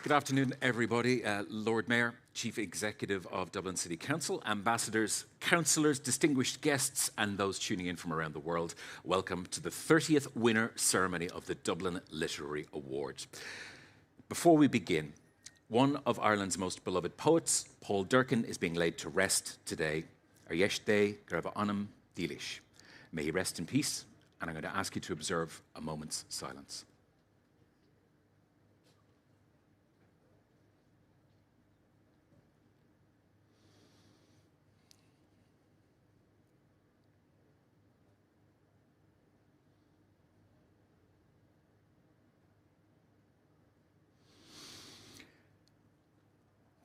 Good afternoon, everybody. Lord Mayor, Chief Executive of Dublin City Council, ambassadors, councillors, distinguished guests, and those tuning in from around the world, welcome to the 30th winner ceremony of the Dublin Literary Award. Before we begin, one of Ireland's most beloved poets, Paul Durcan, is being laid to rest today. Ar yeiste grabh anam dílis. May he rest in peace, and I'm going to ask you to observe a moment's silence.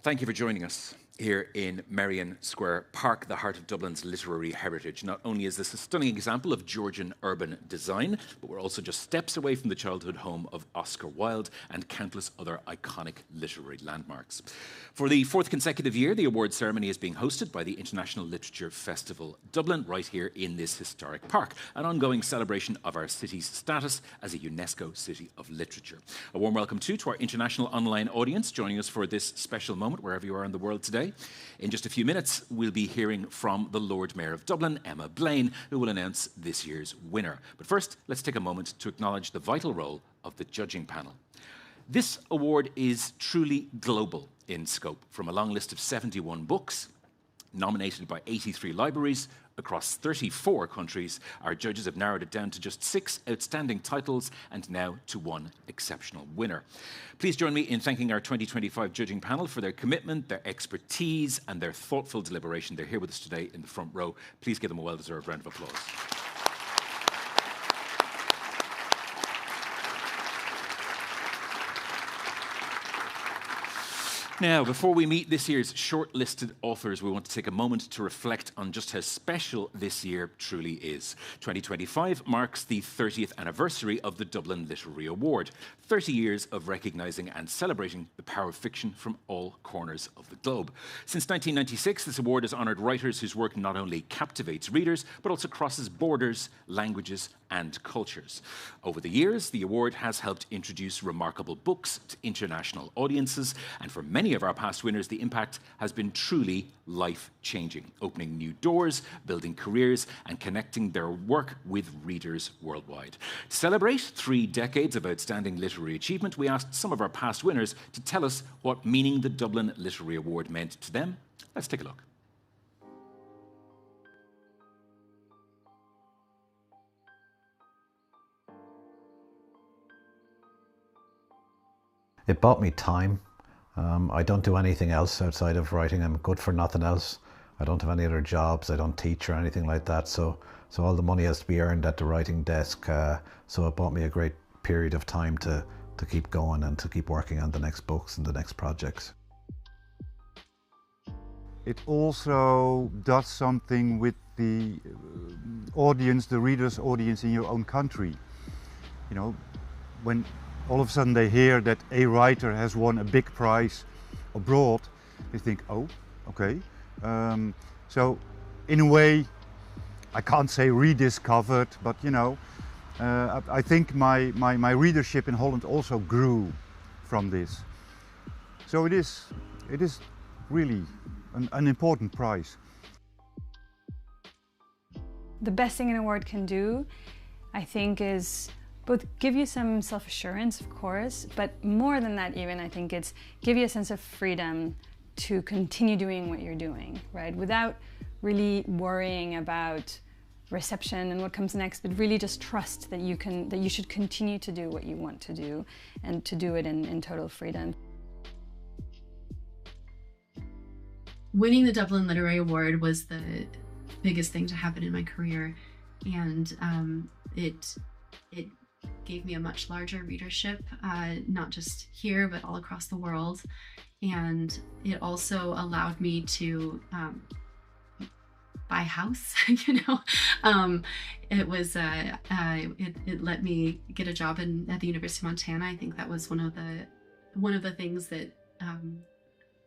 Thank you for joining us here in Merrion Square Park, the heart of Dublin's literary heritage. Not only is this a stunning example of Georgian urban design, but we're also just steps away from the childhood home of Oscar Wilde and countless other iconic literary landmarks. For the fourth consecutive year, the award ceremony is being hosted by the International Literature Festival Dublin, right here in this historic park, an ongoing celebration of our city's status as a UNESCO City of Literature. A warm welcome too to our international online audience joining us for this special moment, wherever you are in the world today. In just a few minutes, we'll be hearing from the Lord Mayor of Dublin, Emma Blaine, who will announce this year's winner. But first, let's take a moment to acknowledge the vital role of the judging panel. This award is truly global in scope. From a long list of 71 books, nominated by 83 libraries across 34 countries, our judges have narrowed it down to just 6 outstanding titles and now to 1 exceptional winner. Please join me in thanking our 2025 judging panel for their commitment, their expertise, and their thoughtful deliberation. They're here with us today in the front row. Please give them a well-deserved round of applause. Now, before we meet this year's shortlisted authors, we want to take a moment to reflect on just how special this year truly is. 2025 marks the 30th anniversary of the Dublin Literary Award, 30 years of recognising and celebrating the power of fiction from all corners of the globe. Since 1996, this award has honoured writers whose work not only captivates readers, but also crosses borders, languages, and cultures. Over the years, the award has helped introduce remarkable books to international audiences, and for many of our past winners, the impact has been truly life-changing, opening new doors, building careers, and connecting their work with readers worldwide. To celebrate 3 decades of outstanding literary achievement, we asked some of our past winners to tell us what meaning the Dublin Literary Award meant to them. Let's take a look. It bought me time. I don't do anything else outside of writing. I'm good for nothing else. I don't have any other jobs. I don't teach or anything like that. So all the money has to be earned at the writing desk. So it bought me a great period of time to keep going and to keep working on the next books and the next projects. It also does something with the audience, the reader's audience in your own country. You know, when all of a sudden they hear that a writer has won a big prize abroad, they think, oh, okay. So in a way, I can't say rediscovered, but you know, I think my readership in Holland also grew from this. So it is really an important prize. The best thing an award can do, I think, is both give you some self-assurance, of course, but more than that even, I think it's give you a sense of freedom to continue doing what you're doing, right? Without really worrying about reception and what comes next, but really just trust that you should continue to do what you want to do and to do it in total freedom. Winning the Dublin Literary Award was the biggest thing to happen in my career, and it gave me a much larger readership, not just here, but all across the world. And it also allowed me to buy a house, you know. It let me get a job at the University of Montana. I think that was one of the things that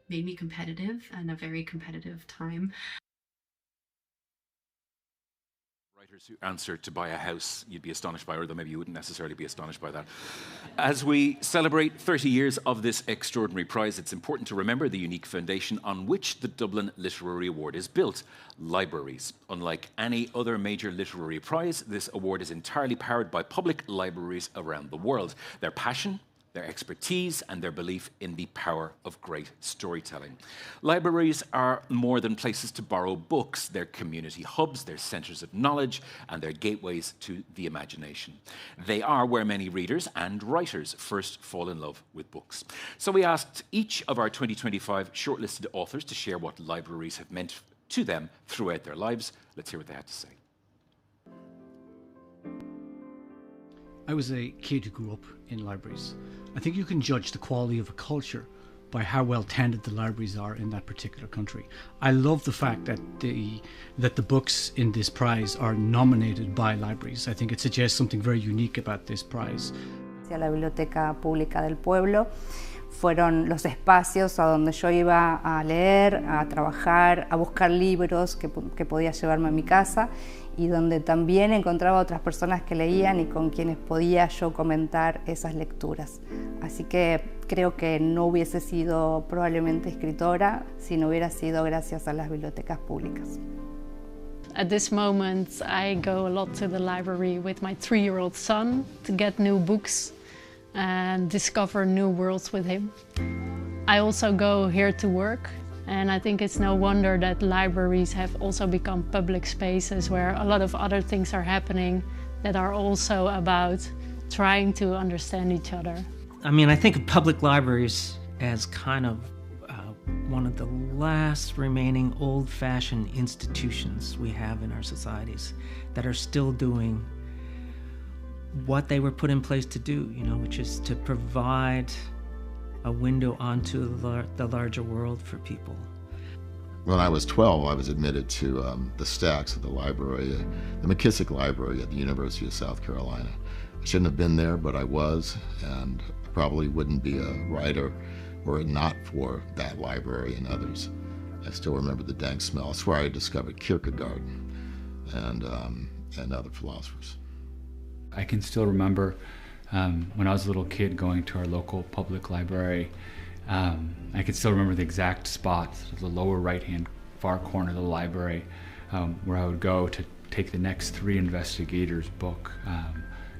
made me competitive in a very competitive time. writers who answer to buy a house, you'd be astonished by, or though maybe you wouldn't necessarily be astonished by that. As we celebrate 30 years of this extraordinary prize, it's important to remember the unique foundation on which the Dublin Literary Award is built: libraries. Unlike any other major literary prize, this award is entirely powered by public libraries around the world. Their passion, their expertise, and their belief in the power of great storytelling. Libraries are more than places to borrow books. They're community hubs, they're centres of knowledge, and they're gateways to the imagination. They are where many readers and writers first fall in love with books. So we asked each of our 2025 shortlisted authors to share what libraries have meant to them throughout their lives. Let's hear what they had to say. I was a kid who grew up in libraries. I think you can judge the quality of a culture by how well tended the libraries are in that particular country. I love the fact that the books in this prize are nominated by libraries. I think it suggests something very unique about this prize. La Biblioteca Pública del Pueblo fueron los espacios a donde yo iba a leer, a trabajar, a buscar libros que podía llevarme a mi casa, y donde también encontraba otras personas que leían y con quienes podía yo comentar esas lecturas. Así que creo que no hubiese sido probablemente escritora si no hubiera sido gracias a las bibliotecas públicas. At this moment, I go a lot to the library with my 3-year-old son to get new books and discover new worlds with him. I also go here to work. And I think it's no wonder that libraries have also become public spaces where a lot of other things are happening that are also about trying to understand each other. I mean, I think of public libraries as kind of one of the last remaining old-fashioned institutions we have in our societies that are still doing what they were put in place to do, which is to provide a window onto the larger world for people. When I was 12, I was admitted to the stacks of the library, the McKissick Library at the University of South Carolina. I shouldn't have been there, but I was, and I probably wouldn't be a writer were it not for that library and others. I still remember the dank smell. It's where I discovered Kierkegaard and other philosophers. I can still remember when I was a little kid going to our local public library. I can still remember the exact spot, the lower right-hand far corner of the library, where I would go to take the next 3 investigators' book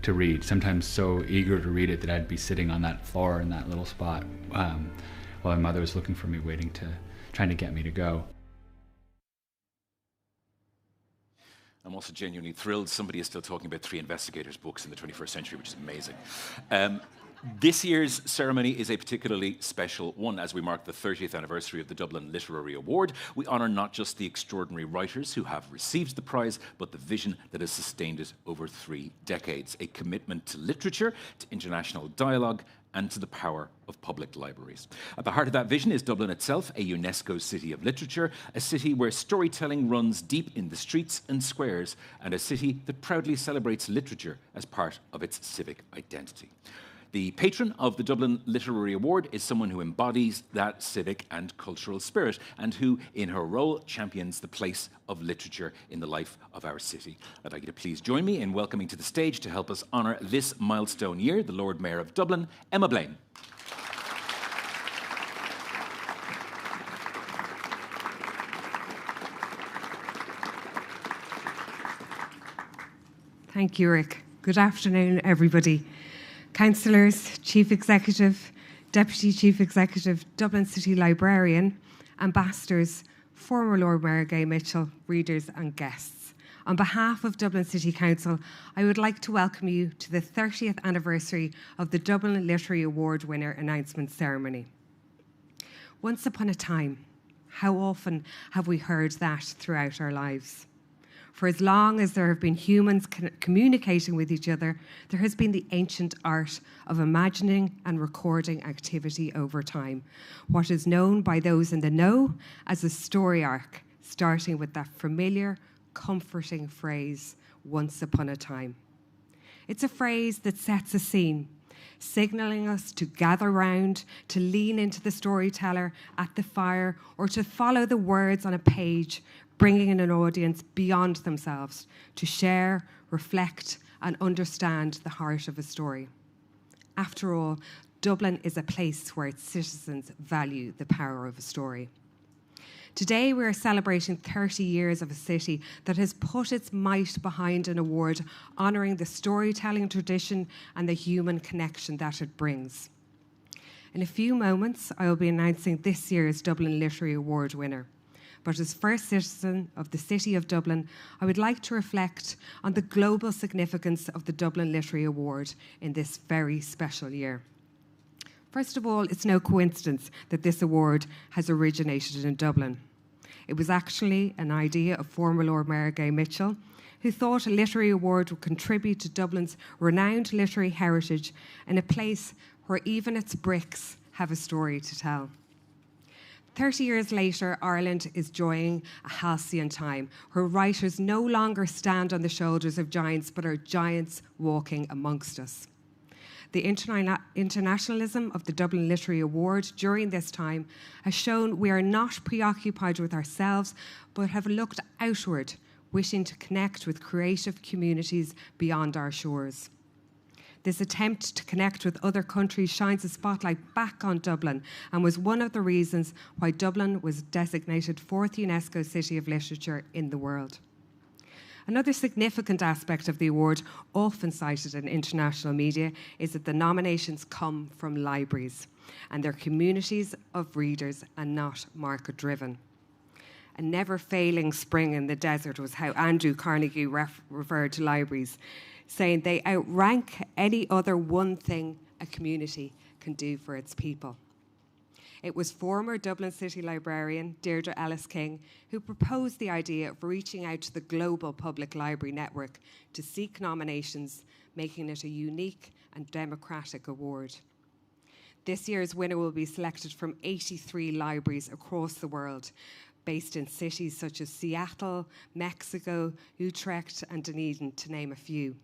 to read. Sometimes so eager to read it that I'd be sitting on that floor in that little spot while my mother was looking for me, trying to get me to go. I'm also genuinely thrilled somebody is still talking about 3 investigators' books in the 21st century, which is amazing. This year's ceremony is a particularly special one as we mark the 30th anniversary of the Dublin Literary Award. We honour not just the extraordinary writers who have received the prize, but the vision that has sustained it over 3 decades. A commitment to literature, to international dialogue, and to the power of public libraries. At the heart of that vision is Dublin itself, a UNESCO City of Literature, a city where storytelling runs deep in the streets and squares, and a city that proudly celebrates literature as part of its civic identity. The patron of the Dublin Literary Award is someone who embodies that civic and cultural spirit and who, in her role, champions the place of literature in the life of our city. I'd like you to please join me in welcoming to the stage to help us honour this milestone year, the Lord Mayor of Dublin, Emma Blaine. Thank you, Rick. Good afternoon, everybody. Councillors, Chief Executive, Deputy Chief Executive, Dublin City Librarian, Ambassadors, former Lord Mayor Gay Mitchell, readers and guests. On behalf of Dublin City Council, I would like to welcome you to the 30th anniversary of the Dublin Literary Award winner announcement ceremony. Once upon a time, how often have we heard that throughout our lives? For as long as there have been humans communicating with each other, there has been the ancient art of imagining and recording activity over time, what is known by those in the know as a story arc, starting with that familiar, comforting phrase, once upon a time. It's a phrase that sets a scene, signalling us to gather round, to lean into the storyteller at the fire, or to follow the words on a page, bringing in an audience beyond themselves to share, reflect, and understand the heart of a story. After all, Dublin is a place where its citizens value the power of a story. Today, we are celebrating 30 years of a city that has put its might behind an award honouring the storytelling tradition and the human connection that it brings. In a few moments, I will be announcing this year's Dublin Literary Award winner. But as first citizen of the City of Dublin, I would like to reflect on the global significance of the Dublin Literary Award in this very special year. First of all, it's no coincidence that this award has originated in Dublin. It was actually an idea of former Lord Mayor Gay Mitchell, who thought a literary award would contribute to Dublin's renowned literary heritage in a place where even its bricks have a story to tell. 30 years later, Ireland is enjoying a halcyon time where writers no longer stand on the shoulders of giants, but are giants walking amongst us. The internationalism of the Dublin Literary Award during this time has shown we are not preoccupied with ourselves, but have looked outward, wishing to connect with creative communities beyond our shores. This attempt to connect with other countries shines a spotlight back on Dublin and was one of the reasons why Dublin was designated 4th UNESCO City of Literature in the world. Another significant aspect of the award, often cited in international media, is that the nominations come from libraries and their communities of readers and not market-driven. A never-failing spring in the desert was how Andrew Carnegie referred to libraries, saying they outrank any other one thing a community can do for its people. It was former Dublin City librarian Deirdre Ellis-King who proposed the idea of reaching out to the global public library network to seek nominations, making it a unique and democratic award. This year's winner will be selected from 83 libraries across the world, based in cities such as Seattle, Mexico, Utrecht, and Dunedin, to name a few.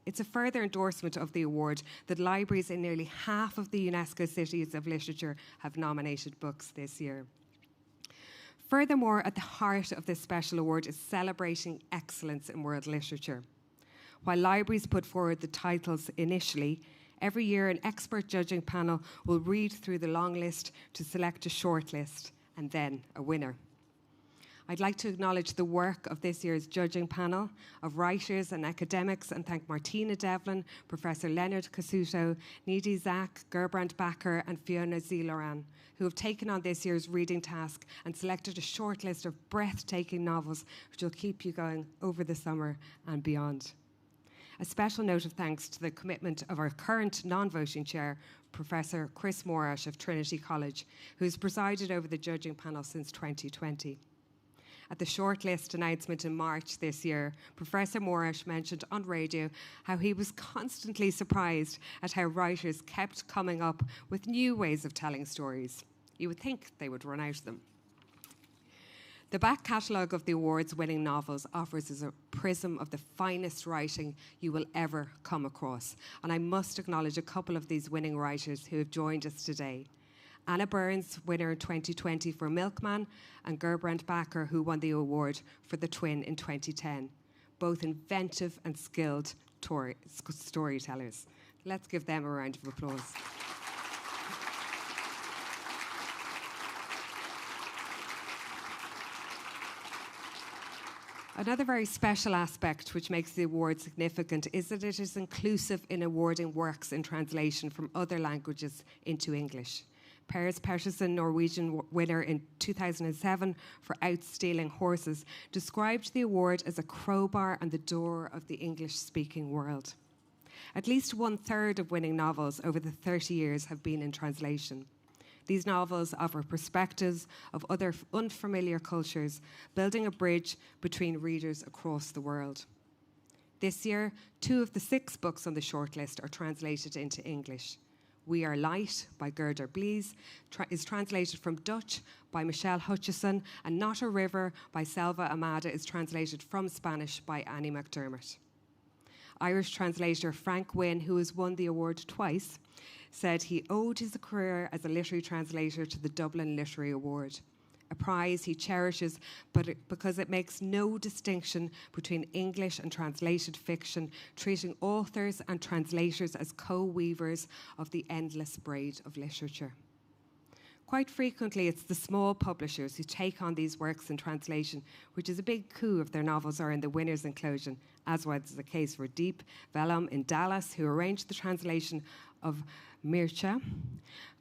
It's a further endorsement of the award that libraries in nearly half of the UNESCO cities of literature have nominated books this year. Furthermore, at the heart of this special award is celebrating excellence in world literature. While libraries put forward the titles initially, every year an expert judging panel will read through the long list to select a shortlist and then a winner. I'd like to acknowledge the work of this year's judging panel of writers and academics and thank Martina Devlin, Professor Leonard Casuto, Nidhi Zak, Gerbrand Bakker and Fiona Ziloran, who have taken on this year's reading task and selected a short list of breathtaking novels which will keep you going over the summer and beyond. A special note of thanks to the commitment of our current non-voting chair, Professor Chris Morash of Trinity College, who has presided over the judging panel since 2020. At the shortlist announcement in March this year, Professor Morash mentioned on radio how he was constantly surprised at how writers kept coming up with new ways of telling stories. You would think they would run out of them. The back catalogue of the awards winning novels offers us a prism of the finest writing you will ever come across. And I must acknowledge a couple of these winning writers who have joined us today. Anna Burns, winner in 2020 for Milkman, and Gerbrand Bakker, who won the award for The Twin in 2010. Both inventive and skilled storytellers. Let's give them a round of applause. Another very special aspect which makes the award significant is that it is inclusive in awarding works in translation from other languages into English. Peres Pettersen, Norwegian winner in 2007 for Outstealing Horses, described the award as a crowbar and the door of the English-speaking world. At least 1/3 of winning novels over the 30 years have been in translation. These novels offer perspectives of other unfamiliar cultures, building a bridge between readers across the world. This year, 2 of the 6 books on the shortlist are translated into English. We Are Light by Gerda Blees is translated from Dutch by Michelle Hutchison, and Not a River by Selva Amada is translated from Spanish by Annie McDermott. Irish translator Frank Wynne, who has won the award twice, said he owed his career as a literary translator to the Dublin Literary Award. a prize he cherishes because it makes no distinction between English and translated fiction, treating authors and translators as co-weavers of the endless braid of literature. Quite frequently, it's the small publishers who take on these works in translation, which is a big coup if their novels are in the winner's inclusion, as was the case for Deep Vellum in Dallas, who arranged the translation of Mircea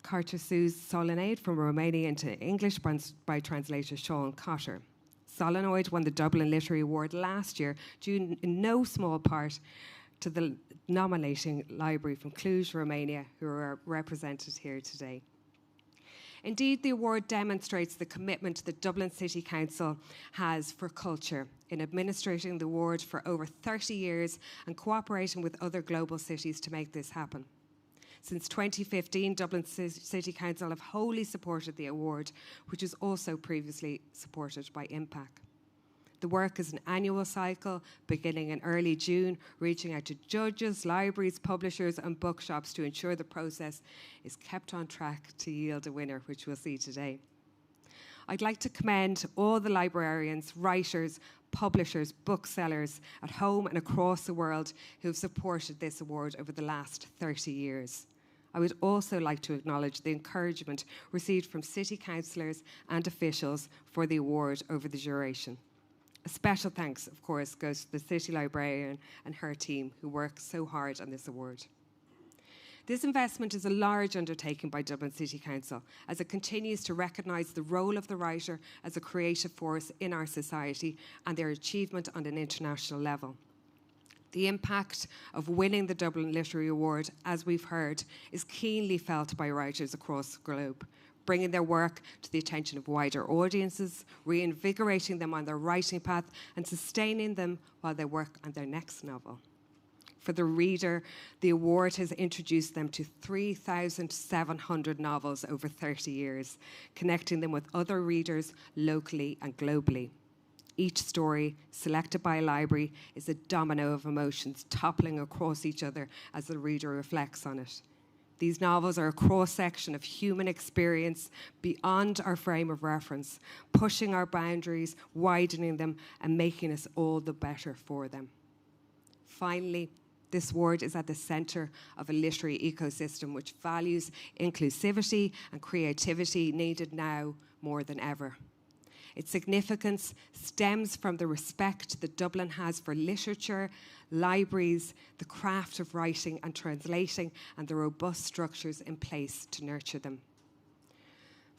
Cărtușu's Solenoid from Romanian into English by translator Sean Cotter. Solenoid won the Dublin Literary Award last year, due in no small part to the nominating library from Cluj, Romania, who are represented here today. Indeed, the award demonstrates the commitment that Dublin City Council has for culture in administrating the award for over 30 years and cooperating with other global cities to make this happen. Since 2015, Dublin City Council have wholly supported the award, which was also previously supported by Impact. The work is an annual cycle beginning in early June, reaching out to judges, libraries, publishers and bookshops to ensure the process is kept on track to yield a winner, which we'll see today. I'd like to commend all the librarians, writers, publishers, booksellers at home and across the world who have supported this award over the last 30 years. I would also like to acknowledge the encouragement received from city councillors and officials for the award over the duration. A special thanks, of course, goes to the city librarian and her team who work so hard on this award. This investment is a large undertaking by Dublin City Council as it continues to recognise the role of the writer as a creative force in our society and their achievement on an international level. The impact of winning the Dublin Literary Award, as we've heard, is keenly felt by writers across the globe, bringing their work to the attention of wider audiences, reinvigorating them on their writing path and sustaining them while they work on their next novel. For the reader, the award has introduced them to 3,700 novels over 30 years, connecting them with other readers locally and globally. Each story, selected by a library, is a domino of emotions toppling across each other as the reader reflects on it. These novels are a cross-section of human experience beyond our frame of reference, pushing our boundaries, widening them, and making us all the better for them. Finally, this award is at the centre of a literary ecosystem which values inclusivity and creativity needed now more than ever. Its significance stems from the respect that Dublin has for literature, libraries, the craft of writing and translating, and the robust structures in place to nurture them.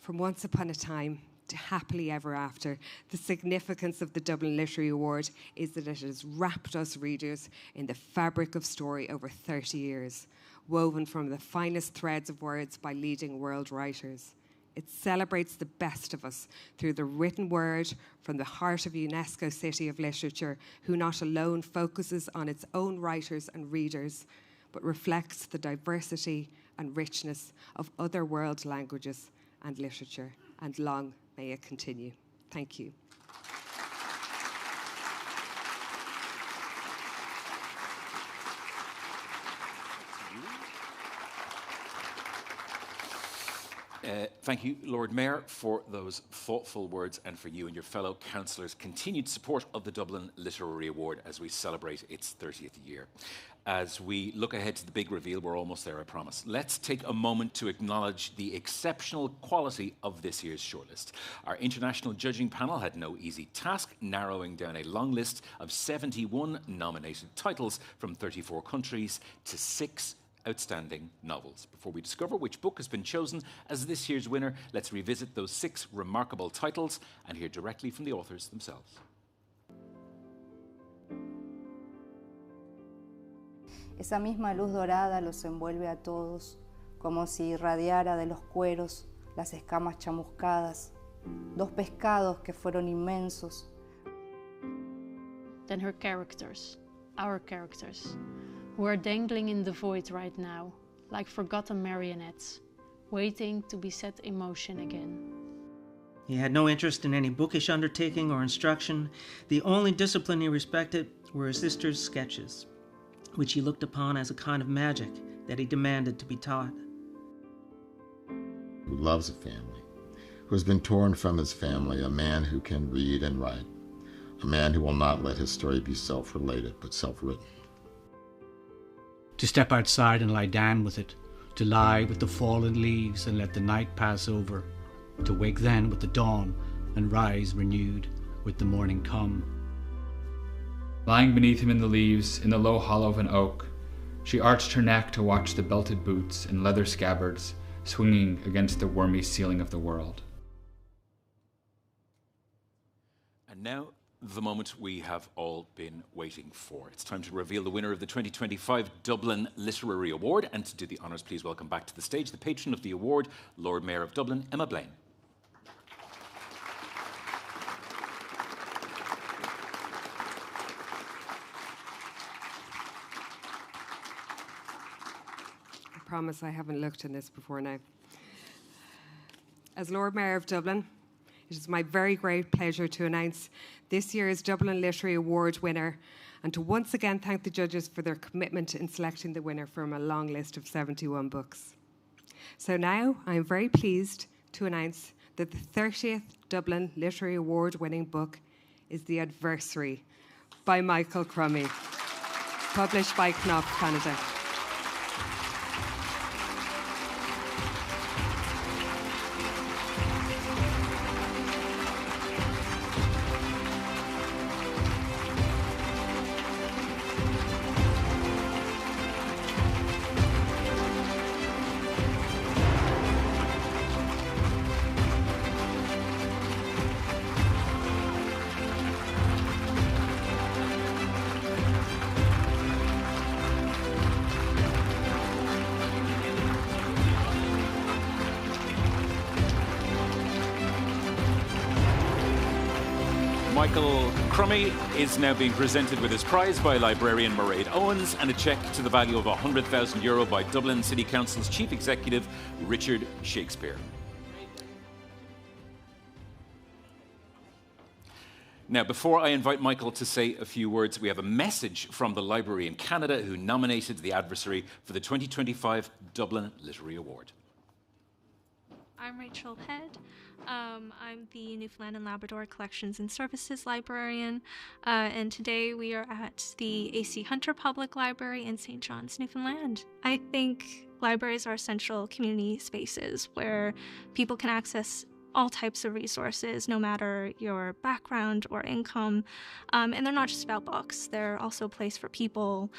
From once upon a time to happily ever after, the significance of the Dublin Literary Award is that it has wrapped us readers in the fabric of story over 30 years, woven from the finest threads of words by leading world writers. It celebrates the best of us through the written word from the heart of UNESCO City of Literature, who not alone focuses on its own writers and readers, but reflects the diversity and richness of other world languages and literature. And long may it continue. Thank you. Thank you, Lord Mayor, for those thoughtful words and for you and your fellow councillors' continued support of the Dublin Literary Award as we celebrate its 30th year. As we look ahead to the big reveal, we're almost there, I promise. Let's take a moment to acknowledge the exceptional quality of this year's shortlist. Our international judging panel had no easy task, narrowing down a long list of 71 nominated titles from 34 countries to 6 outstanding novels. Before we discover which book has been chosen as this year's winner, let's revisit those 6 remarkable titles and hear directly from the authors themselves. Esa misma luz dorada los envuelve a todos, como si irradiara de los cueros las escamas chamuscadas, 2 pescados que fueron inmensos. Then her characters, our characters, who are dangling in the void right now, like forgotten marionettes, waiting to be set in motion again. He had no interest in any bookish undertaking or instruction. The only discipline he respected were his sister's sketches, which he looked upon as a kind of magic that he demanded to be taught. Who loves a family, who has been torn from his family, a man who can read and write, a man who will not let his story be self-related but self-written. To step outside and lie down with it, to lie with the fallen leaves and let the night pass over, to wake then with the dawn and rise renewed with the morning come. Lying beneath him in the leaves, in the low hollow of an oak, she arched her neck to watch the belted boots and leather scabbards swinging against the wormy ceiling of the world. And now, the moment we have all been waiting for. It's time to reveal the winner of the 2025 Dublin Literary Award. And to do the honours, please welcome back to the stage the patron of the award, Lord Mayor of Dublin, Emma Blaine. I promise I haven't looked in this before now. As Lord Mayor of Dublin, it is my very great pleasure to announce this year's Dublin Literary Award winner and to once again thank the judges for their commitment in selecting the winner from a long list of 71 books. So now I am very pleased to announce that the 30th Dublin Literary Award winning book is The Adversary by Michael Crummy, published by Knopf Canada. Michael Crummy is now being presented with his prize by librarian Mairead Owens and a cheque to the value of €100,000 by Dublin City Council's Chief Executive, Richard Shakespeare. Now, before I invite Michael to say a few words, we have a message from the library in Canada who nominated The Adversary for the 2025 Dublin Literary Award. I'm Rachel Head. I'm the Newfoundland and Labrador Collections and Services Librarian, and today we are at the A.C. Hunter Public Library in St. John's, Newfoundland. I think libraries are essential community spaces where people can access all types of resources, no matter your background or income, and they're not just about books. They're also a place for people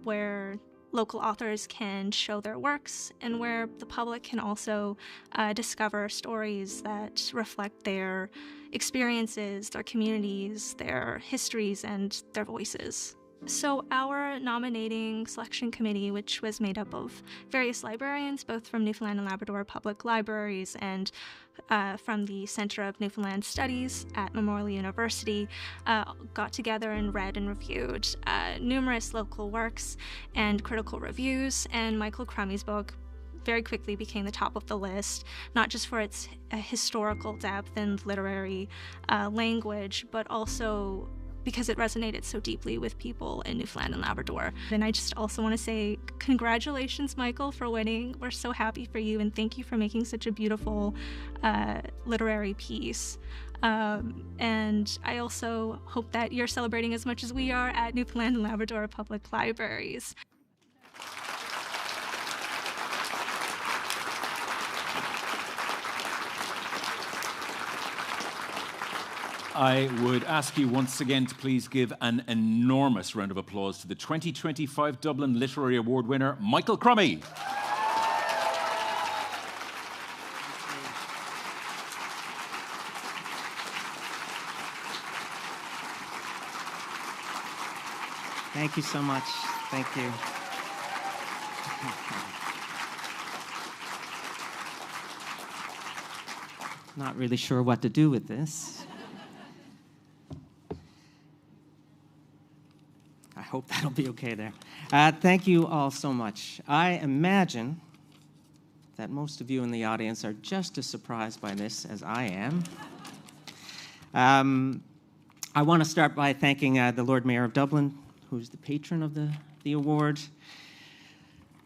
where local authors can show their works and where the public can also discover stories that reflect their experiences, their communities, their histories, and their voices. So our nominating selection committee, which was made up of various librarians, both from Newfoundland and Labrador Public Libraries and from the Centre of Newfoundland Studies at Memorial University, got together and read and reviewed numerous local works and critical reviews, and Michael Crummy's book very quickly became the top of the list, not just for its historical depth and literary language, but also because it resonated so deeply with people in Newfoundland and Labrador. And I just also want to say congratulations, Michael, for winning. We're so happy for you, and thank you for making such a beautiful literary piece. And I also hope that you're celebrating as much as we are at Newfoundland and Labrador Public Libraries. I would ask you once again to please give an enormous round of applause to the 2025 Dublin Literary Award winner, Michael Crummy. Thank you so much. Thank you. Not really sure what to do with this. I hope that'll be okay there. Thank you all so much. I imagine that most of you in the audience are just as surprised by this as I am. I want to start by thanking the Lord Mayor of Dublin, who's the patron of the award.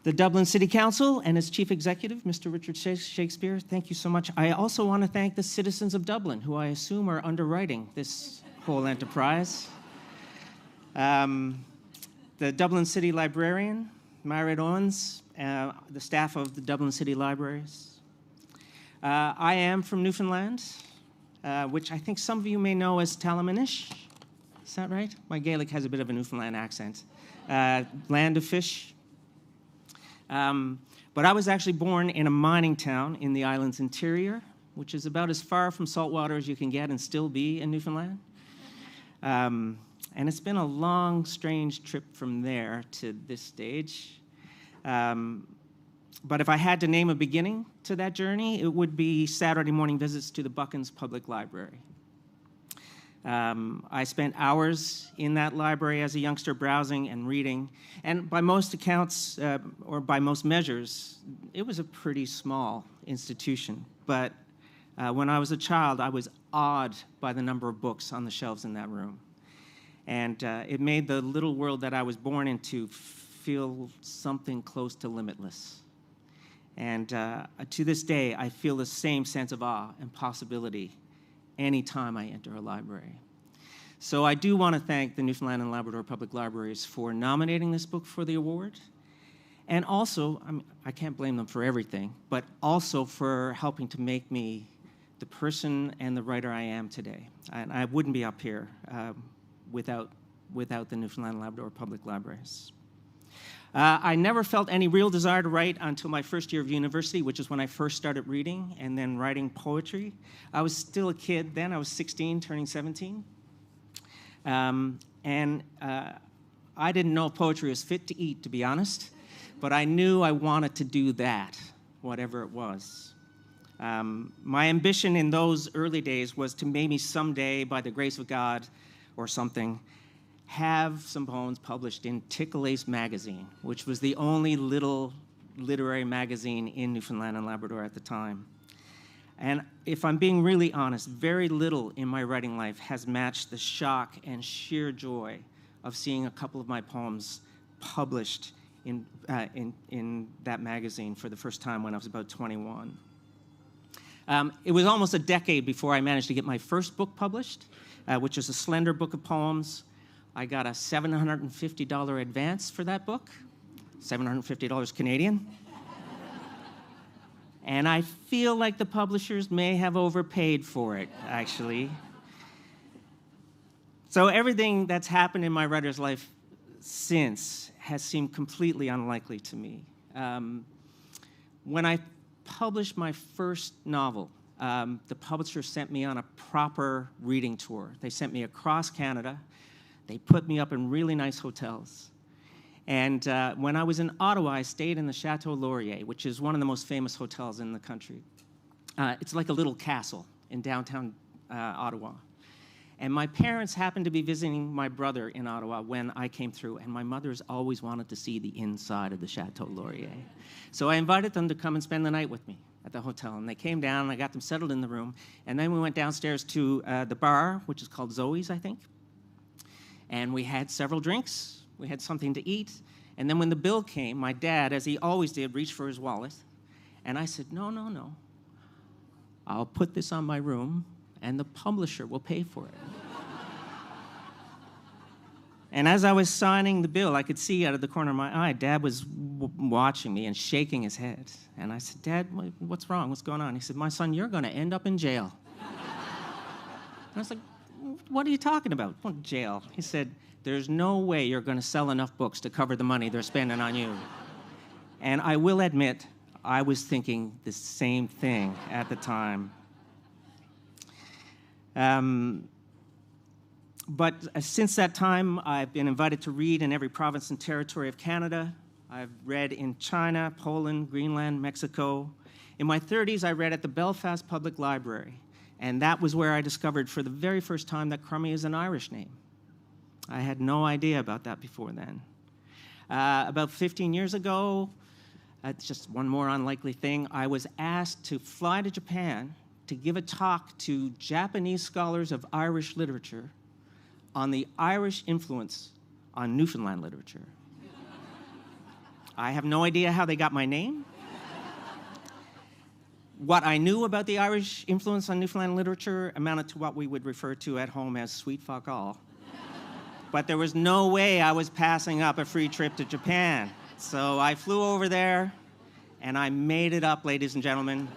the Dublin City Council and its Chief Executive, Mr. Richard Shakespeare, thank you so much. I also want to thank the citizens of Dublin, who I assume are underwriting this whole enterprise. The Dublin City Librarian, Myra Owens, the staff of the Dublin City Libraries. I am from Newfoundland, which I think some of you may know as Talamanish. Is that right? My Gaelic has a bit of a Newfoundland accent. Land of fish. But I was actually born in a mining town in the island's interior, which is about as far from saltwater as you can get and still be in Newfoundland. And it's been a long, strange trip from there to this stage. But if I had to name a beginning to that journey, it would be Saturday morning visits to the Buckins Public Library. I spent hours in that library as a youngster browsing and reading, and by most accounts, or by most measures, it was a pretty small institution. But when I was a child, I was awed by the number of books on the shelves in that room. And it made the little world that I was born into feel something close to limitless. And to this day, I feel the same sense of awe and possibility anytime I enter a library. So I do want to thank the Newfoundland and Labrador Public Libraries for nominating this book for the award. And also, I can't blame them for everything, but also for helping to make me the person and the writer I am today. And I wouldn't be up here without the Newfoundland and Labrador Public Libraries. I never felt any real desire to write until my first year of university, which is when I first started reading and then writing poetry. I was still a kid then. I was 16, turning 17. I didn't know poetry was fit to eat, to be honest, but I knew I wanted to do that, whatever it was. My ambition in those early days was to maybe someday, by the grace of God or something, have some poems published in Tickle Ace magazine, which was the only little literary magazine in Newfoundland and Labrador at the time. And if I'm being really honest, very little in my writing life has matched the shock and sheer joy of seeing a couple of my poems published in that magazine for the first time when I was about 21. It was almost a decade before I managed to get my first book published, which is a slender book of poems. I got a $750 advance for that book, $750 Canadian. And I feel like the publishers may have overpaid for it, actually. So everything that's happened in my writer's life since has seemed completely unlikely to me. When I published my first novel, the publisher sent me on a proper reading tour. They sent me across Canada. They put me up in really nice hotels. And when I was in Ottawa, I stayed in the Chateau Laurier, which is one of the most famous hotels in the country. It's like a little castle in downtown Ottawa. And my parents happened to be visiting my brother in Ottawa when I came through, and my mother's always wanted to see the inside of the Chateau Laurier. So I invited them to come and spend the night with me at the hotel, and they came down, and I got them settled in the room, and then we went downstairs to the bar, which is called Zoe's, I think, and we had several drinks. We had something to eat, and then when the bill came, my dad, as he always did, reached for his wallet, and I said, no, no, no. I'll put this on my room, and the publisher will pay for it. And as I was signing the bill, I could see out of the corner of my eye, Dad was watching me and shaking his head. And I said, Dad, what's wrong? What's going on? He said, my son, you're going to end up in jail. And I was like, what are you talking about? What, jail? He said, there's no way you're going to sell enough books to cover the money they're spending on you. And I will admit, I was thinking the same thing at the time. But since that time, I've been invited to read in every province and territory of Canada. I've read in China, Poland, Greenland, Mexico. In my 30s, I read at the Belfast Public Library, and that was where I discovered for the very first time that Crummy is an Irish name. I had no idea about that before then. About 15 years ago, just one more unlikely thing, I was asked to fly to Japan to give a talk to Japanese scholars of Irish literature on the Irish influence on Newfoundland literature. I have no idea how they got my name. What I knew about the Irish influence on Newfoundland literature amounted to what we would refer to at home as sweet fuck all. But there was no way I was passing up a free trip to Japan. So I flew over there, and I made it up, ladies and gentlemen.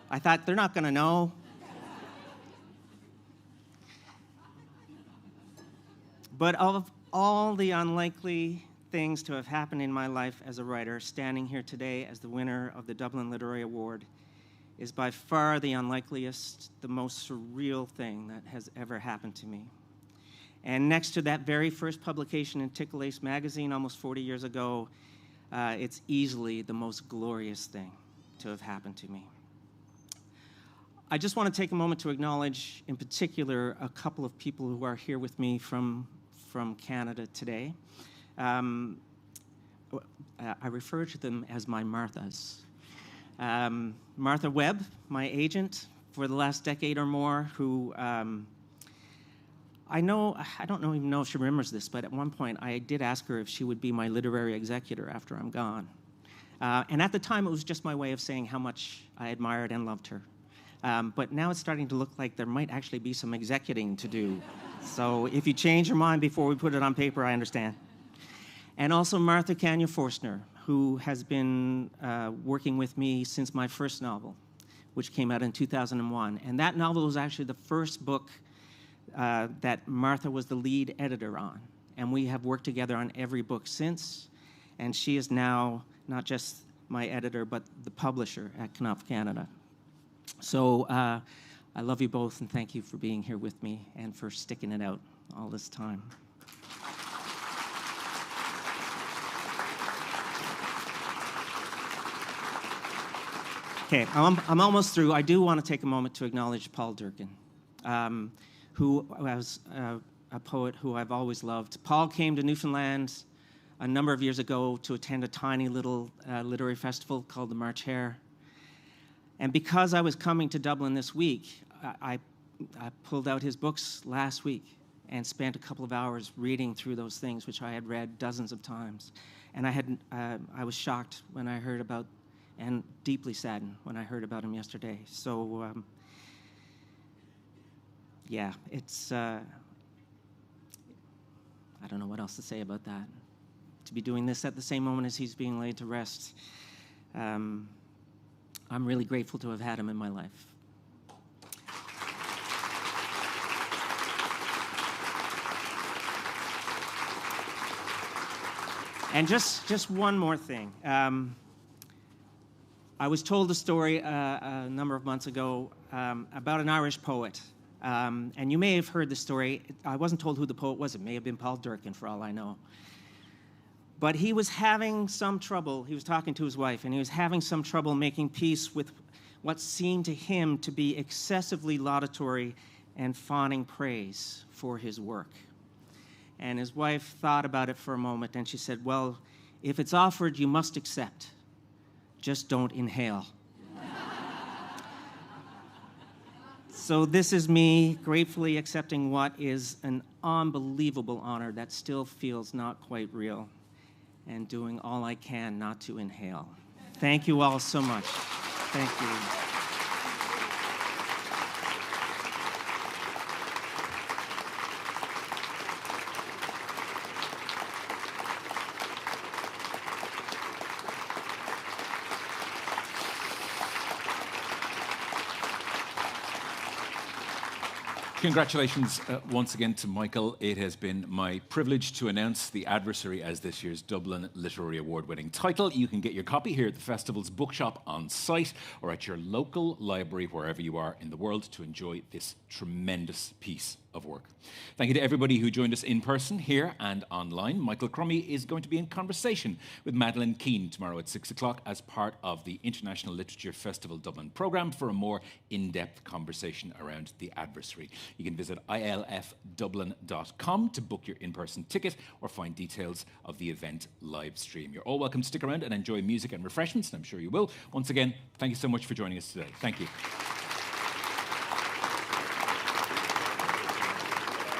I thought, they're not going to know. But of all the unlikely things to have happened in my life as a writer, standing here today as the winner of the Dublin Literary Award is by far the unlikeliest, the most surreal thing that has ever happened to me. And next to that very first publication in Tickle Ace magazine almost 40 years ago, it's easily the most glorious thing to have happened to me. I just want to take a moment to acknowledge, in particular, a couple of people who are here with me from Canada today. I refer to them as my Marthas. Martha Webb, my agent for the last decade or more, who I don't even know if she remembers this, but at one point I did ask her if she would be my literary executor after I'm gone. And at the time it was just my way of saying how much I admired and loved her. But now it's starting to look like there might actually be some executing to do. So if you change your mind before we put it on paper, I understand. And also Martha Kanya-Forstner, who has been working with me since my first novel, which came out in 2001. And that novel was actually the first book that Martha was the lead editor on. And we have worked together on every book since. And she is now not just my editor, but the publisher at Knopf Canada. So I love you both, and thank you for being here with me and for sticking it out all this time. Okay, I'm almost through. I do want to take a moment to acknowledge Paul Durkin, who was a poet who I've always loved. Paul came to Newfoundland a number of years ago to attend a tiny little literary festival called the March Hare. And because I was coming to Dublin this week, I pulled out his books last week and spent a couple of hours reading through those things, which I had read dozens of times. And I was shocked when I heard about, and deeply saddened when I heard about him yesterday. So, yeah, it's, I don't know what else to say about that. To be doing this at the same moment as he's being laid to rest, I'm really grateful to have had him in my life. And just one more thing. I was told a story a number of months ago about an Irish poet. And you may have heard the story. I wasn't told who the poet was. It may have been Paul Durkin, for all I know. But he was having some trouble. He was talking to his wife, and he was having some trouble making peace with what seemed to him to be excessively laudatory and fawning praise for his work. And his wife thought about it for a moment, and she said, well, if it's offered, you must accept. Just don't inhale. So this is me gratefully accepting what is an unbelievable honor that still feels not quite real, and doing all I can not to inhale. Thank you all so much. Thank you. Congratulations once again to Michael. It has been my privilege to announce The Adversary as this year's Dublin Literary Award-winning title. You can get your copy here at the festival's bookshop on site or at your local library wherever you are in the world to enjoy this tremendous piece of work. Thank you to everybody who joined us in person here and online. Michael Crummy is going to be in conversation with Madeleine Keane tomorrow at 6 o'clock as part of the International Literature Festival Dublin programme for a more in-depth conversation around The Adversary. You can visit ilfdublin.com to book your in-person ticket or find details of the event live stream. You're all welcome to stick around and enjoy music and refreshments, and I'm sure you will. Once again, thank you so much for joining us today. Thank you.